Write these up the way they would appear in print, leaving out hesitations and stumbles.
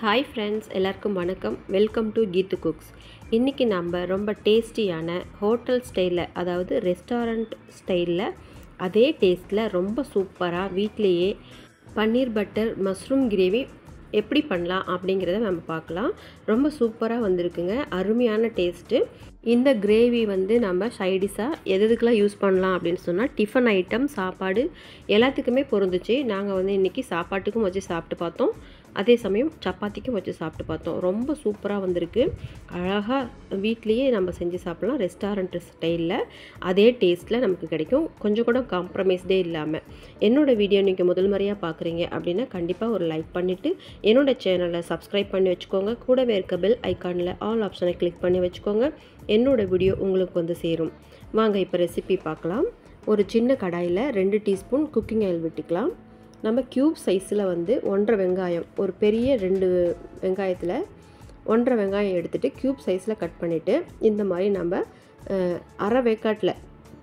Hi friends, எல்லாருக்கும் வணக்கம். Welcome to Keethu cooks. இன்றைக்கி நம்ம ரொம்ப டேஸ்டியான ஹோட்டல் ஸ்டைலில், அதாவது ரெஸ்டாரண்ட் ஸ்டைலில் அதே டேஸ்ட்டில் ரொம்ப சூப்பராக வீட்டிலையே பன்னீர் பட்டர் மஷ்ரூம் கிரேவி எப்படி பண்ணலாம் அப்படிங்கிறத நம்ம பார்க்கலாம். ரொம்ப சூப்பராக வந்திருக்குங்க, அருமையான டேஸ்ட்டு. இந்த கிரேவி வந்து நம்ம சைடிஷாக எதுக்கெல்லாம் யூஸ் பண்ணலாம் அப்படின்னு சொன்னால், டிஃபன் ஐட்டம், சாப்பாடு எல்லாத்துக்குமே பொருந்துச்சு. நாங்கள் வந்து இன்றைக்கி சாப்பாட்டுக்கும் வச்சு சாப்பிட்டு பார்த்தோம், அதே சமயம் சப்பாத்திக்கும் வச்சு சாப்பிட்டு பார்த்தோம். ரொம்ப சூப்பராக வந்திருக்கு. அழகாக வீட்லேயே நம்ம செஞ்சு சாப்பிட்லாம். ரெஸ்டாரண்ட் ஸ்டைலில் அதே டேஸ்ட்டில் நமக்கு கிடைக்கும், கொஞ்சம் கூட காம்ப்ரமைஸ்டே இல்லாமல். என்னோடய வீடியோ நீங்கள் முதல் முறையாக பார்க்குறீங்க அப்படின்னா கண்டிப்பாக ஒரு லைக் பண்ணிவிட்டு என்னோடய சேனலை சப்ஸ்கிரைப் பண்ணி வச்சுக்கோங்க. கூடவே இருக்க பெல் ஐக்கானில் ஆல் ஆப்ஷனை கிளிக் பண்ணி வச்சுக்கோங்க. என்னோடய வீடியோ உங்களுக்கு வந்து சேரும். வாங்க இப்போ ரெசிபி பார்க்கலாம். ஒரு சின்ன கடாயில் 2 டீஸ்பூன் குக்கிங் ஆயில் விட்டுக்கலாம். நம்ம க்யூப் சைஸில் வந்து 1.5 வெங்காயம், ஒரு பெரிய 2 வெங்காயத்தில் 1.5 வெங்காயம் எடுத்துகிட்டு க்யூப் சைஸில் கட் பண்ணிவிட்டு, இந்த மாதிரி நம்ம அரை வேக்காட்டில்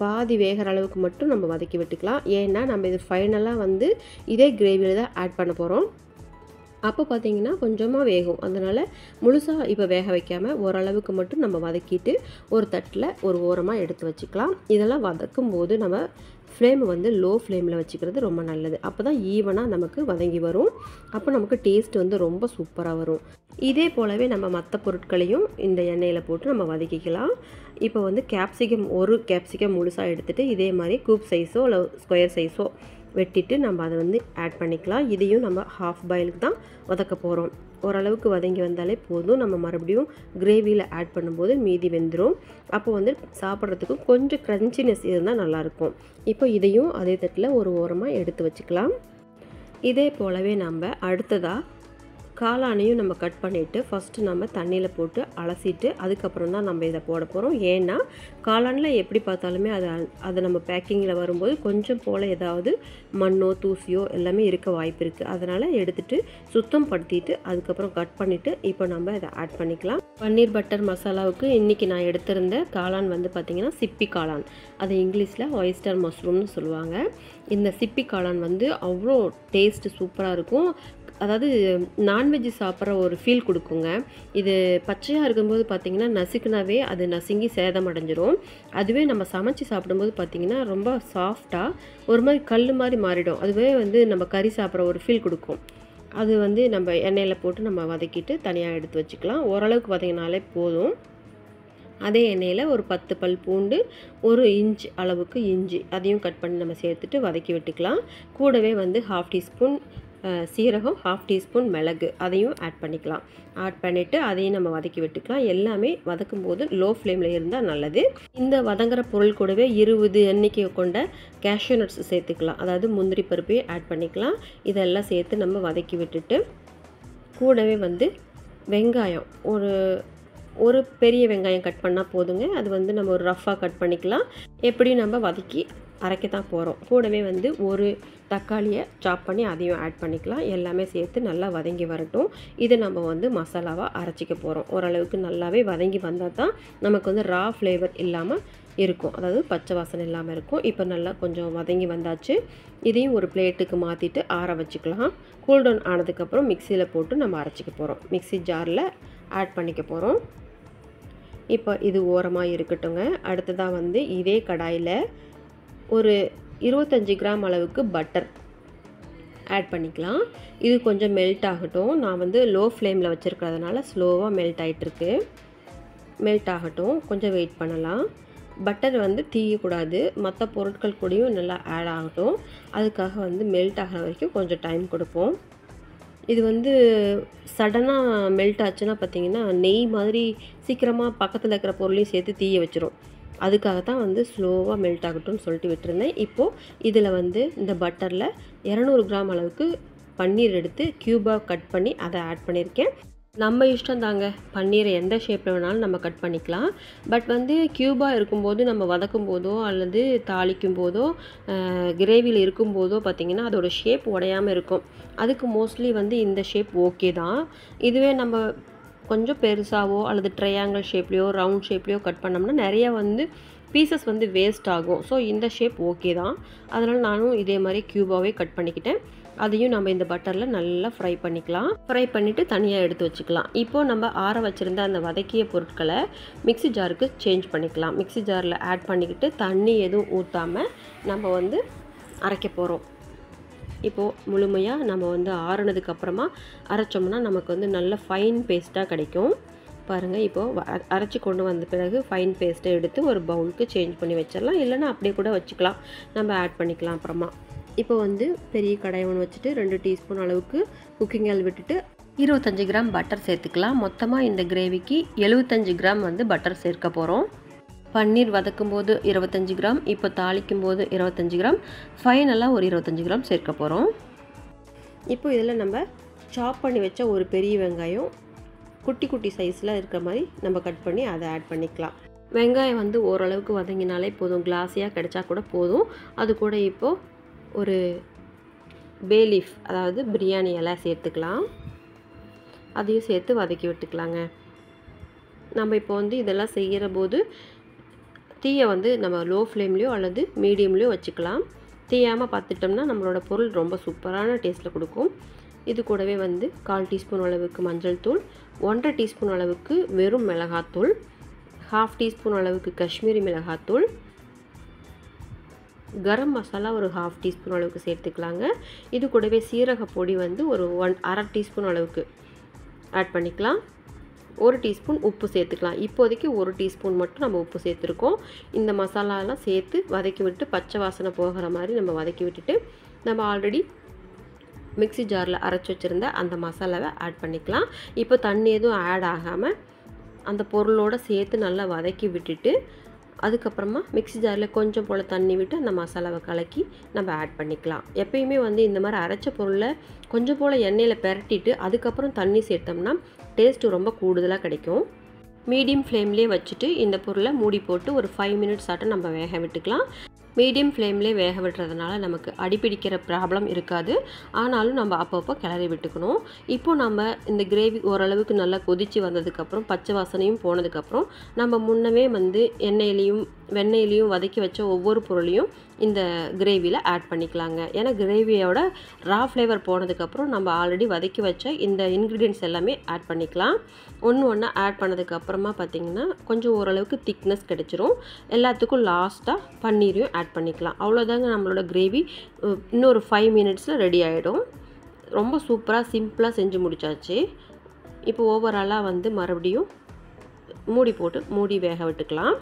பாதி வேகிற அளவுக்கு மட்டும் நம்ம வதக்கி விட்டுக்கலாம். ஏன்னா நம்ம இது ஃபைனலாக வந்து இதே கிரேவியில் தான் ஆட் பண்ண போகிறோம். அப்போ பார்த்திங்கன்னா கொஞ்சமாக வேகும். அதனால் முழுசாக இப்போ வேக வைக்காமல் ஓரளவுக்கு மட்டும் நம்ம வதக்கிட்டு ஒரு தட்டில் ஒரு ஓரமாக எடுத்து வச்சுக்கலாம். இதெல்லாம் வதக்கும் போது நம்ம ஃப்ளேம் வந்து லோ ஃப்ளேமில் வச்சுக்கிறது ரொம்ப நல்லது. அப்போ தான் ஈவனாக நமக்கு வதங்கி வரும். அப்போ நமக்கு டேஸ்ட் வந்து ரொம்ப சூப்பராக வரும். இதே போலவே நம்ம மற்ற பொருட்களையும் இந்த எண்ணெயில் போட்டு நம்ம வதக்கிக்கலாம். இப்போ வந்து ஒரு கேப்சிகம் முழுசாக எடுத்துகிட்டு இதே மாதிரி க்யூப் சைஸோ இல்லை ஸ்கொயர் சைஸோ வெட்டிட்டு நம்ம அதை வந்து ஆட் பண்ணிக்கலாம். இதையும் நம்ம ஹாஃப் பாயிலுக்கு தான் வதக்க போகிறோம். ஓரளவுக்கு வதங்கி வந்தாலே போதும். நம்ம மறுபடியும் கிரேவியில் ஆட் பண்ணும்போது மீதி வெந்துடும். அப்போ வந்து சாப்பிட்றதுக்கு கொஞ்சம் க்ரன்ச்சினஸ் இருந்தால் நல்லாயிருக்கும். இப்போ இதையும் அதே தட்டில் ஒரு ஓரமாக எடுத்து வச்சுக்கலாம். இதே போலவே நம்ம அடுத்ததாக காளானையும் நம்ம கட் பண்ணிவிட்டு ஃபஸ்ட்டு நம்ம தண்ணியில் போட்டு அலசிட்டு அதுக்கப்புறம் தான் நம்ம இதை போட போகிறோம். ஏன்னா காளானில் எப்படி பார்த்தாலுமே அதை நம்ம பேக்கிங்கில் வரும்போது கொஞ்சம் போல் ஏதாவது மண்ணோ தூசியோ எல்லாமே இருக்க வாய்ப்பு இருக்குது. அதனால் எடுத்துகிட்டு சுத்தம் படுத்திட்டு அதுக்கப்புறம் கட் பண்ணிவிட்டு இப்போ நம்ம இதை ஆட் பண்ணிக்கலாம். பன்னீர் பட்டர் மசாலாவுக்கு இன்றைக்கி நான் எடுத்திருந்த காளான் வந்து பார்த்திங்கன்னா சிப்பி காளான், அது இங்கிலீஷில் ஒயிஸ்டர் மஷ்ரூம்னு சொல்லுவாங்க. இந்த சிப்பி காளான் வந்து அவ்வளோ டேஸ்ட்டு சூப்பராக இருக்கும். அதாவது நான்வெஜ் சாப்பிட்ற ஒரு ஃபீல் கொடுக்குங்க. இது பச்சையாக இருக்கும்போது பார்த்திங்கன்னா நசுக்குனாவே அது நசுங்கி சேதம் அடைஞ்சிரும். அதுவே நம்ம சமைச்சு சாப்பிடும்போது பார்த்திங்கன்னா ரொம்ப சாஃப்டாக ஒரு மாதிரி கல் மாதிரி மாறிடும். அதுவே வந்து நம்ம கறி சாப்பிட்ற ஒரு ஃபீல் கொடுக்கும். அது வந்து நம்ம எண்ணெயில் போட்டு நம்ம வதக்கிட்டு தனியாக எடுத்து வச்சுக்கலாம். ஓரளவுக்கு வதங்கினாலே போதும். அதே எண்ணெயில் ஒரு 10 பல் பூண்டு, 1 இன்ச் அளவுக்கு இஞ்சி அதையும் கட் பண்ணி நம்ம சேர்த்துட்டு வதக்கி விட்டுக்கலாம். கூடவே வந்து 1/2 டீஸ்பூன் சீரகம், 1/2 டீஸ்பூன் மிளகு அதையும் ஆட் பண்ணிக்கலாம். ஆட் பண்ணிவிட்டு அதையும் நம்ம வதக்கி விட்டுக்கலாம். எல்லாமே வதக்கும் போது லோ ஃப்ளேமில் இருந்தால் நல்லது. இந்த வதங்குற பொருள் கூடவே 20 எண்ணிக்கை கொண்ட கேஷ்யூ நட்ஸ் சேர்த்துக்கலாம். அதாவது முந்திரி பருப்பையும் ஆட் பண்ணிக்கலாம். இதெல்லாம் சேர்த்து நம்ம வதக்கி விட்டுட்டு கூடவே வந்து வெங்காயம் ஒரு பெரிய வெங்காயம் கட் பண்ணால் போதுங்க. அது வந்து நம்ம ஒரு ரஃப்பாக கட் பண்ணிக்கலாம். எப்படியும் நம்ம வதக்கி அரைக்கத்தான் போகிறோம். கூடவே வந்து ஒரு தக்காளியை சாப் பண்ணி அதையும் ஆட் பண்ணிக்கலாம். எல்லாமே சேர்த்து நல்லா வதங்கி வரட்டும். இது நம்ம வந்து மசாலாவாக அரைச்சிக்க போகிறோம். ஓரளவுக்கு நல்லாவே வதங்கி வந்தால் தான் நமக்கு வந்து ரா ஃப்ளேவர் இல்லாமல் இருக்கும், அதாவது பச்சை வாசனை இல்லாமல் இருக்கும். இப்போ நல்லா கொஞ்சம் வதங்கி வந்தாச்சு. இதையும் ஒரு பிளேட்டுக்கு மாற்றிட்டு ஆற வச்சுக்கலாம். கூல்டவுன் ஆனதுக்கப்புறம் மிக்சியில் போட்டு நம்ம அரைச்சிக்க போகிறோம். மிக்சி ஜாரில் ஆட் பண்ணிக்க போகிறோம். இப்போ இது ஓரமாக இருக்கட்டுங்க. அடுத்ததாக வந்து இதே கடாயில் ஒரு 25 கிராம் அளவுக்கு பட்டர் ஆட் பண்ணிக்கலாம். இது கொஞ்சம் மெல்ட் ஆகட்டும். நான் வந்து லோ ஃப்ளேமில் வச்சுருக்கிறதுனால ஸ்லோவாக மெல்ட் ஆகிட்டுருக்கு. மெல்ட் ஆகட்டும், கொஞ்சம் வெயிட் பண்ணலாம். பட்டர் வந்து தீயக்கூடாது, மற்ற பொருட்கள் கூடயும் நல்லா ஆட் ஆகட்டும். அதுக்காக வந்து மெல்ட் ஆகிற வரைக்கும் கொஞ்சம் டைம் கொடுப்போம். இது வந்து சடனாக மெல்ட் ஆச்சுன்னா பார்த்திங்கன்னா நெய் மாதிரி சீக்கிரமாக பக்கத்தில் இருக்கிற பொருளையும் சேர்த்து தீய வச்சிரும். அதுக்காகத்தான் வந்து ஸ்லோவாக மெல்ட் ஆகட்டும்னு சொல்லிட்டு விட்டுருந்தேன். இப்போது இதில் வந்து இந்த பட்டரில் 200 கிராம் அளவுக்கு பன்னீர் எடுத்து க்யூபாக கட் பண்ணி அதை ஆட் பண்ணியிருக்கேன். நம்ம இஷ்டம் தாங்க, பன்னீரை எந்த ஷேப்பில் வேணாலும் நம்ம கட் பண்ணிக்கலாம். பட் வந்து க்யூபாக இருக்கும்போது நம்ம வதக்கும் போதோ அல்லது தாளிக்கும் போதோ கிரேவியில் இருக்கும்போதோ பார்த்திங்கன்னா அதோட ஷேப் உடையாமல் இருக்கும். அதுக்கு மோஸ்ட்லி வந்து இந்த ஷேப் ஓகே தான். இதுவே நம்ம கொஞ்சம் பெருசாவோ அல்லது ட்ரையாங்கிள் ஷேப்லேயோ ரவுண்ட் ஷேப்லேயோ கட் பண்ணோம்னா நிறையா வந்து பீசஸ் வந்து வேஸ்ட் ஆகும். ஸோ இந்த ஷேப் ஓகே தான். அதனால் நானும் இதே மாதிரி க்யூபாகவே கட் பண்ணிக்கிட்டேன். அதையும் நம்ம இந்த பட்டரில் நல்லா ஃப்ரை பண்ணிக்கலாம். ஃப்ரை பண்ணிவிட்டு தனியாக எடுத்து வச்சுக்கலாம். இப்போது நம்ம ஆற வச்சுருந்த அந்த வதக்கிய பொருட்களை மிக்ஸி ஜாருக்கு சேஞ்ச் பண்ணிக்கலாம். மிக்ஸி ஜாரில் ஆட் பண்ணிக்கிட்டு தண்ணி எதுவும் ஊற்றாமல் நம்ம வந்து அரைக்க போகிறோம். இப்போது முழுமையாக நம்ம வந்து ஆறுனதுக்கப்புறமா அரைச்சோம்னா நமக்கு வந்து நல்ல ஃபைன் பேஸ்ட்டாக கிடைக்கும். பாருங்கள், இப்போது அரைச்சி கொண்டு வந்த பிறகு ஃபைன் பேஸ்ட்டை எடுத்து ஒரு பவுலுக்கு சேஞ்ச் பண்ணி வச்சிடலாம். இல்லைன்னா அப்படியே கூட வச்சுக்கலாம், நம்ம ஆட் பண்ணிக்கலாம் அப்புறமா. இப்போ வந்து பெரிய கடாய் ஒன்று வச்சுட்டு 2 டீஸ்பூன் அளவுக்கு குக்கிங் ஆயில் விட்டுட்டு 25 கிராம் பட்டர் சேர்த்துக்கலாம். மொத்தமாக இந்த கிரேவிக்கு 75 கிராம் வந்து பட்டர் சேர்க்க போகிறோம். பன்னீர் வதக்கும் போது 25 கிராம், இப்போ தாளிக்கும் போது 25 கிராம், ஃபைனலாக ஒரு 25 கிராம் சேர்க்க போகிறோம். இப்போ இதில் நம்ம சாப் பண்ணி வச்ச ஒரு பெரிய வெங்காயம் குட்டி குட்டி சைஸில் இருக்கிற மாதிரி நம்ம கட் பண்ணி அதை ஆட் பண்ணிக்கலாம். வெங்காயம் வந்து ஓரளவுக்கு வதங்கினாலே போதும், கிளாஸியாக கிடைச்சா கூட போதும். அது கூட இப்போது ஒரு பே லீஃப், அதாவது பிரியாணி இலை சேர்த்துக்கலாம். அதையும் சேர்த்து வதக்கி விட்டுக்கலாங்க. நம்ம இப்போ வந்து இதெல்லாம் செய்கிற போது தீயை வந்து நம்ம லோ ஃப்ளேம்லேயோ அல்லது மீடியம்லேயோ வச்சுக்கலாம். தீயாமல் பார்த்துட்டோம்னா நம்மளோட பொருள் ரொம்ப சூப்பரான டேஸ்ட்டில் கொடுக்கும். இது கூடவே வந்து 1/4 டீஸ்பூன் அளவுக்கு மஞ்சள் தூள், 1/2 டீஸ்பூன் அளவுக்கு வெறும் மிளகாத்தூள், 1/2 டீஸ்பூன் அளவுக்கு காஷ்மீரி மிளகாத்தூள், கரம் மசாலா ஒரு 1/2 டீஸ்பூன் அளவுக்கு சேர்த்துக்கலாங்க. இது கூடவே சீரக பொடி வந்து ஒரு 1/2 டீஸ்பூன் அளவுக்கு ஆட் பண்ணிக்கலாம். 1 டீஸ்பூன் உப்பு சேர்த்துக்கலாம். இப்போதைக்கு 1 டீஸ்பூன் மட்டும் நம்ம உப்பு சேர்த்துருக்கோம். இந்த மசாலாலாம் சேர்த்து வதக்கி விட்டு பச்சை வாசனை போகிற மாதிரி நம்ம வதக்கி விட்டுட்டு நம்ம ஆல்ரெடி மிக்ஸி ஜாரில் அரைச்சி வச்சுருந்த அந்த மசாலாவை ஆட் பண்ணிக்கலாம். இப்போ தண்ணி எதுவும் ஆட் ஆகாமல் அந்த பொருளோடு சேர்த்து நல்லா வதக்கி விட்டுட்டு அதுக்கப்புறமா மிக்ஸி ஜாரில் கொஞ்சம் போல் தண்ணி விட்டு அந்த மசாலாவை கலக்கி நம்ம ஆட் பண்ணிக்கலாம். எப்பயுமே வந்து இந்த மாதிரி அரைச்ச பொருளை கொஞ்சம் போல் எண்ணெயில் பெரட்டிட்டு அதுக்கப்புறம் தண்ணி சேர்த்தோம்னா டேஸ்ட்டு ரொம்ப கூடுதலாக கிடைக்கும். மீடியம் ஃப்ளேம்லேயே வச்சுட்டு இந்த பொருளை மூடி போட்டு ஒரு 5 மினிட்ஸ் ஆட்டம் நம்ம வேக விட்டுக்கலாம். மீடியம் ஃப்ளேம்லேயே வேக விட்டுறதுனால நமக்கு அடிப்பிடிக்கிற ப்ராப்ளம் இருக்காது. ஆனாலும் நம்ம அப்பப்போ கிளறி விட்டுக்கணும். இப்போது நம்ம இந்த கிரேவி ஓரளவுக்கு நல்லா கொதித்து வந்ததுக்கப்புறம் பச்சை வாசனையும் போனதுக்கப்புறம் நம்ம முன்னமே வந்து எண்ணெயிலையும் வெண்ணெயிலையும் வதக்கி வச்ச ஒவ்வொரு பொருளையும் இந்த கிரேவியில் ஆட் பண்ணிக்கலாங்க. ஏன்னா கிரேவியோட ரா ஃப்ளேவர் போனதுக்கப்புறம் நம்ம ஆல்ரெடி வதக்கி வச்ச இந்த இன்க்ரீடியன்ட்ஸ் எல்லாமே ஆட் பண்ணிக்கலாம். ஒன்று ஆட் பண்ணதுக்கப்புறமா பார்த்திங்கன்னா கொஞ்சம் ஓரளவுக்கு திக்னஸ் கிடச்சிரும். எல்லாத்துக்கும் லாஸ்ட்டாக பன்னீரையும் ஆட் பண்ணிக்கலாம். அவ்வளோதாங்க, நம்மளோட கிரேவி இன்னொரு 5 மினிட்ஸில் ரெடி ஆகிடும். ரொம்ப சூப்பராக சிம்பிளாக செஞ்சு முடிச்சாச்சு. இப்போ ஓவராலாக வந்து மறுபடியும் மூடி போட்டு மூடி வேக விட்டுக்கலாம்.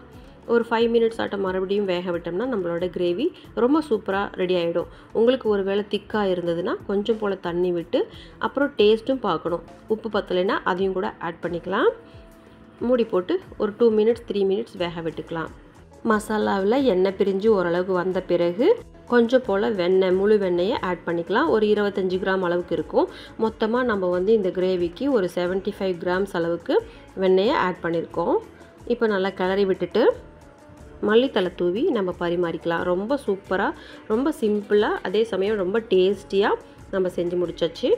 ஒரு 5 மினிட்ஸ் ஆட்டம் மறுபடியும் வேக விட்டோம்னா நம்மளோட கிரேவி ரொம்ப சூப்பராக ரெடி ஆகிடும். உங்களுக்கு ஒரு வேளை திக்காக இருந்ததுன்னா கொஞ்சம் போல் தண்ணி விட்டு அப்புறம் டேஸ்ட்டும் பார்க்கணும். உப்பு பத்தலைன்னா அதையும் கூட ஆட் பண்ணிக்கலாம். மூடி போட்டு ஒரு 2 மினிட்ஸ் 3 மினிட்ஸ் வேக விட்டுக்கலாம். மசாலாவில் எண்ணெய் பிரிஞ்சு ஓரளவுக்கு வந்த பிறகு கொஞ்சம் போல் வெண்ணெய், முழு வெண்ணெயை ஆட் பண்ணிக்கலாம். ஒரு 25 கிராம் அளவுக்கு இருக்கும். மொத்தமாக நம்ம வந்து இந்த கிரேவிக்கு ஒரு 75 கிராம்ஸ் அளவுக்கு வெண்ணெயை ஆட் பண்ணியிருக்கோம். இப்போ நல்லா கிளறி விட்டுட்டு மல்லித்தலை தூவி நம்ம பரிமாறிக்கலாம். ரொம்ப சூப்பராக, ரொம்ப சிம்பிளாக, அதே சமயம் ரொம்ப டேஸ்டியாக நம்ம செஞ்சு முடிச்சாச்சு.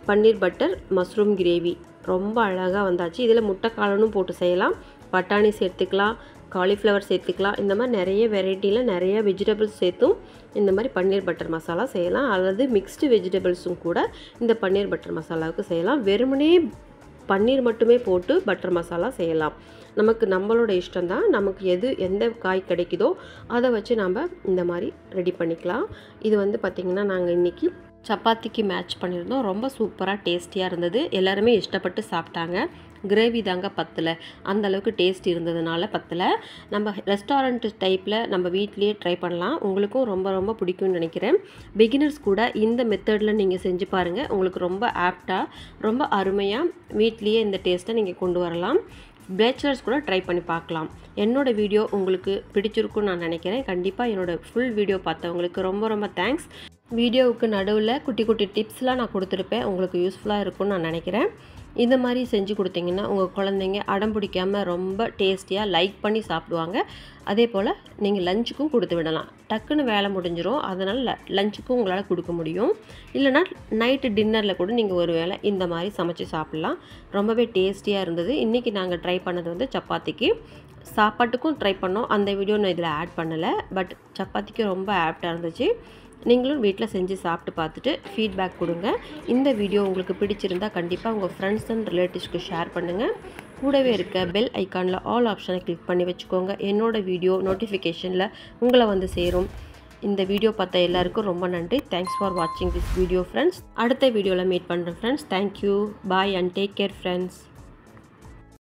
பன்னீர் பட்டர் மஷ்ரூம் கிரேவி ரொம்ப அழகாக வந்தாச்சு. இதில் முட்டைக்காலனும் போட்டு செய்யலாம், பட்டாணி சேர்த்துக்கலாம், காலிஃப்ளவர் சேர்த்துக்கலாம். இந்த மாதிரி நிறைய வெரைட்டியில் நிறைய வெஜிடபிள்ஸ் சேர்த்தும் இந்த மாதிரி பன்னீர் பட்டர் மசாலா செய்யலாம். அல்லது மிக்ஸ்டு வெஜிடபிள்ஸும் கூட இந்த பன்னீர் பட்டர் மசாலாவுக்கு செய்யலாம். வெறுமனே பன்னீர் மட்டுமே போட்டு பட்டர் மசாலா செய்யலாம். நமக்கு நம்மளோட இஷ்டம்தான். நமக்கு எந்த காய் கிடைக்குதோ அதை வச்சு நம்ம இந்த மாதிரி ரெடி பண்ணிக்கலாம். இது வந்து பார்த்திங்கன்னா நாங்கள் இன்றைக்கி சப்பாத்திக்கு மேட்ச் பண்ணியிருந்தோம். ரொம்ப சூப்பராக டேஸ்டியாக இருந்தது. எல்லாருமே இஷ்டப்பட்டு சாப்பிட்டாங்க. கிரேவி தாங்க பத்தலை, அந்தளவுக்கு டேஸ்ட் இருந்ததுனால பத்தலை. நம்ம ரெஸ்டாரண்ட் டைப்பில் நம்ம வீட்லேயே ட்ரை பண்ணலாம். உங்களுக்கும் ரொம்ப ரொம்ப பிடிக்கும்னு நினைக்கிறேன். பிகினர்ஸ் கூட இந்த மெத்தடில் நீங்கள் செஞ்சு பாருங்கள். உங்களுக்கு ரொம்ப ஆப்டாக, ரொம்ப அருமையாக வீட்லேயே இந்த டேஸ்ட்டை நீங்கள் கொண்டு வரலாம். பேச்சுலர்ஸ் கூட ட்ரை பண்ணி பார்க்கலாம். என்னோடய வீடியோ உங்களுக்கு பிடிச்சிருக்குன்னு நான் நினைக்கிறேன். கண்டிப்பாக என்னோடய ஃபுல் வீடியோ பார்த்தவங்களுக்கு ரொம்ப ரொம்ப தேங்க்ஸ். வீடியோவுக்கு நடுவில் குட்டி குட்டி டிப்ஸ்லாம் நான் கொடுத்துருப்பேன். உங்களுக்கு யூஸ்ஃபுல்லாக இருக்கும்னு நான் நினைக்கிறேன். இந்த மாதிரி செஞ்சு கொடுத்தீங்கன்னா உங்கள் குழந்தைங்க அடம் பிடிக்காமல் ரொம்ப டேஸ்டியாக லைக் பண்ணி சாப்பிடுவாங்க. அதே போல் நீங்கள் லஞ்சுக்கும் கொடுத்து விடலாம். டக்குன்னு வேலை முடிஞ்சிடும். அதனால் லஞ்சுக்கும் உங்களால் கொடுக்க முடியும். இல்லைனா நைட்டு டின்னரில் கூட நீங்கள் ஒரு வேளை இந்த மாதிரி சமைச்சு சாப்பிட்லாம். ரொம்பவே டேஸ்டியாக இருந்தது. இன்றைக்கி நாங்கள் ட்ரை பண்ணது வந்து சப்பாத்திக்கு. சாப்பாட்டுக்கும் ட்ரை பண்ணோம். அந்த வீடியோ நான் இதில் ஆட் பண்ணலை. பட் சப்பாத்திக்கு ரொம்ப ஆப்டாக இருந்துச்சு. நீங்களும் வீட்டில் செஞ்சு சாப்பிட்டு பார்த்துட்டு ஃபீட்பேக் கொடுங்க. இந்த வீடியோ உங்களுக்கு பிடிச்சிருந்தா கண்டிப்பாக உங்கள் ஃப்ரெண்ட்ஸ் அண்ட் ரிலேட்டிவ்ஸ்க்கு ஷேர் பண்ணுங்கள். கூடவே இருக்க பெல் ஐக்கானில் ஆல் ஆப்ஷனை கிளிக் பண்ணி வச்சுக்கோங்க. என்னோடய வீடியோ நோட்டிஃபிகேஷனில் உங்களை வந்து சேரும். இந்த வீடியோ பார்த்த எல்லாருக்கும் ரொம்ப நன்றி. தேங்க்ஸ் ஃபார் வாட்சிங் திஸ் வீடியோ ஃப்ரெண்ட்ஸ். அடுத்த வீடியோவில் மீட் பண்ணுறேன் friends. Thank you. Bye and take care friends.